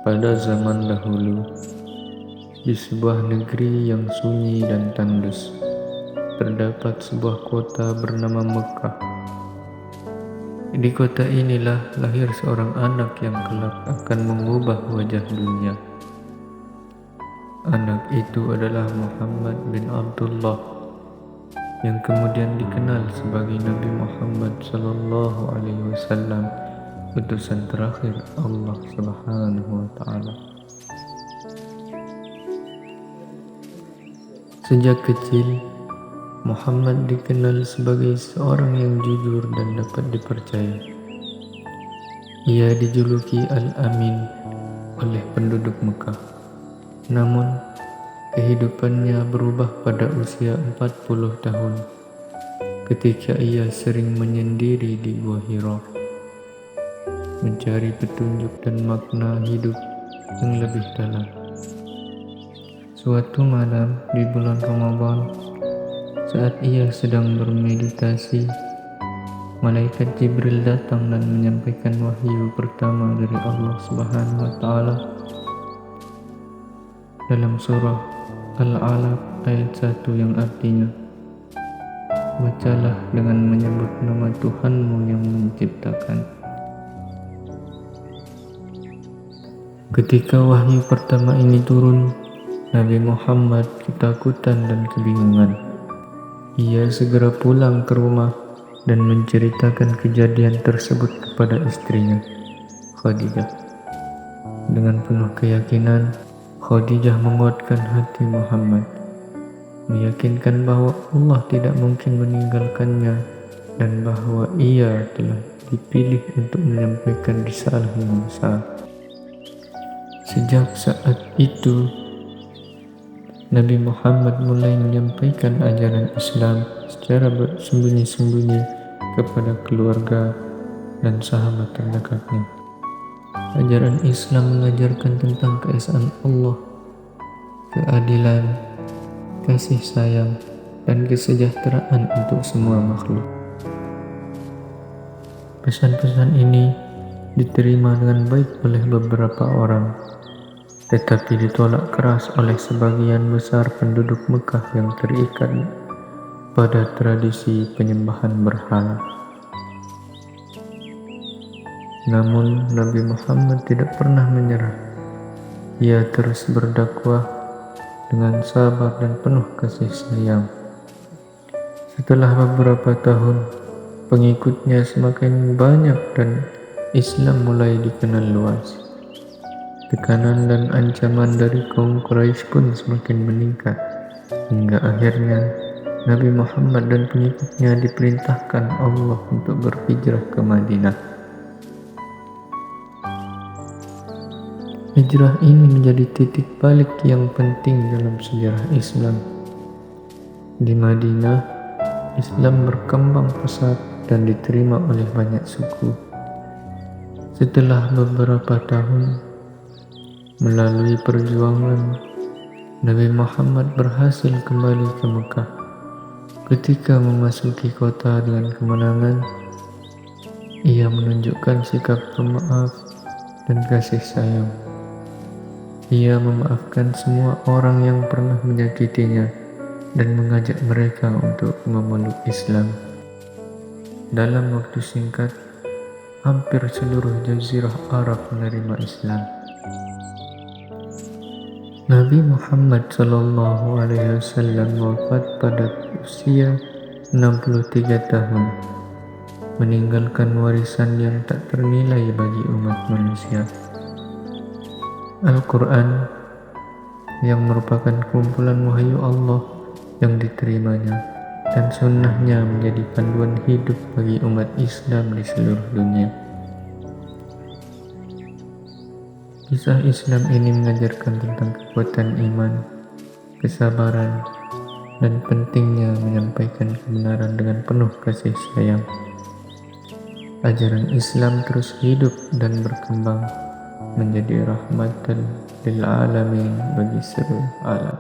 Pada zaman dahulu, di sebuah negeri yang sunyi dan tandus, terdapat sebuah kota bernama Mekah. Di kota inilah lahir seorang anak yang kelak akan mengubah wajah dunia. Anak itu adalah Muhammad bin Abdullah, yang kemudian dikenal sebagai Nabi Muhammad SAW, utusan terakhir Allah Subhanahu wa Ta'ala. Sejak kecil, Muhammad dikenal sebagai seorang yang jujur dan dapat dipercaya. Ia dijuluki Al-Amin oleh penduduk Mekah. Namun, kehidupannya berubah pada usia 40 tahun ketika ia sering menyendiri di Gua Hira, mencari petunjuk dan makna hidup yang lebih dalam. Suatu malam di bulan Ramadan, saat ia sedang bermeditasi, malaikat Jibril datang dan menyampaikan wahyu pertama dari Allah Subhanahu wa Ta'ala dalam surah Al-Alaq ayat 1 yang artinya, bacalah dengan menyebut nama Tuhanmu yang menciptakan. Ketika wahyu pertama ini turun, Nabi Muhammad ketakutan dan kebingungan. Ia segera pulang ke rumah dan menceritakan kejadian tersebut kepada istrinya, Khadijah. Dengan penuh keyakinan, Khadijah menguatkan hati Muhammad, meyakinkan bahwa Allah tidak mungkin meninggalkannya dan bahwa ia telah dipilih untuk menyampaikan risalah yang besar. Sejak saat itu, Nabi Muhammad mulai menyampaikan ajaran Islam secara bersembunyi-sembunyi kepada keluarga dan sahabat terdekatnya. Ajaran Islam mengajarkan tentang keesaan Allah, keadilan, kasih sayang, dan kesejahteraan untuk semua makhluk. Pesan-pesan ini diterima dengan baik oleh beberapa orang, tetapi ditolak keras oleh sebagian besar penduduk Mekah yang terikat pada tradisi penyembahan berhala. Namun Nabi Muhammad tidak pernah menyerah. Ia terus berdakwah dengan sabar dan penuh kasih sayang. Setelah beberapa tahun, pengikutnya semakin banyak dan Islam mulai dikenal luas. Tekanan dan ancaman dari kaum Quraisy pun semakin meningkat, hingga akhirnya Nabi Muhammad dan pengikutnya diperintahkan Allah untuk berhijrah ke Madinah. Hijrah ini menjadi titik balik yang penting dalam sejarah Islam. Di Madinah, Islam berkembang pesat dan diterima oleh banyak suku. Setelah beberapa tahun, melalui perjuangan, Nabi Muhammad berhasil kembali ke Mekah. Ketika memasuki kota dengan kemenangan, ia menunjukkan sikap pemaaf dan kasih sayang. Ia memaafkan semua orang yang pernah menyakitinya dan mengajak mereka untuk memeluk Islam. Dalam waktu singkat, hampir seluruh jazirah Arab menerima Islam. Nabi Muhammad SAW wafat pada usia 63 tahun, meninggalkan warisan yang tak ternilai bagi umat manusia. Al-Quran, yang merupakan kumpulan wahyu Allah yang diterimanya, dan sunnahnya menjadi panduan hidup bagi umat Islam di seluruh dunia. Kisah Islam ini mengajarkan tentang kekuatan iman, kesabaran, dan pentingnya menyampaikan kebenaran dengan penuh kasih sayang. Ajaran Islam terus hidup dan berkembang menjadi rahmatan lil alamin bagi seluruh alam.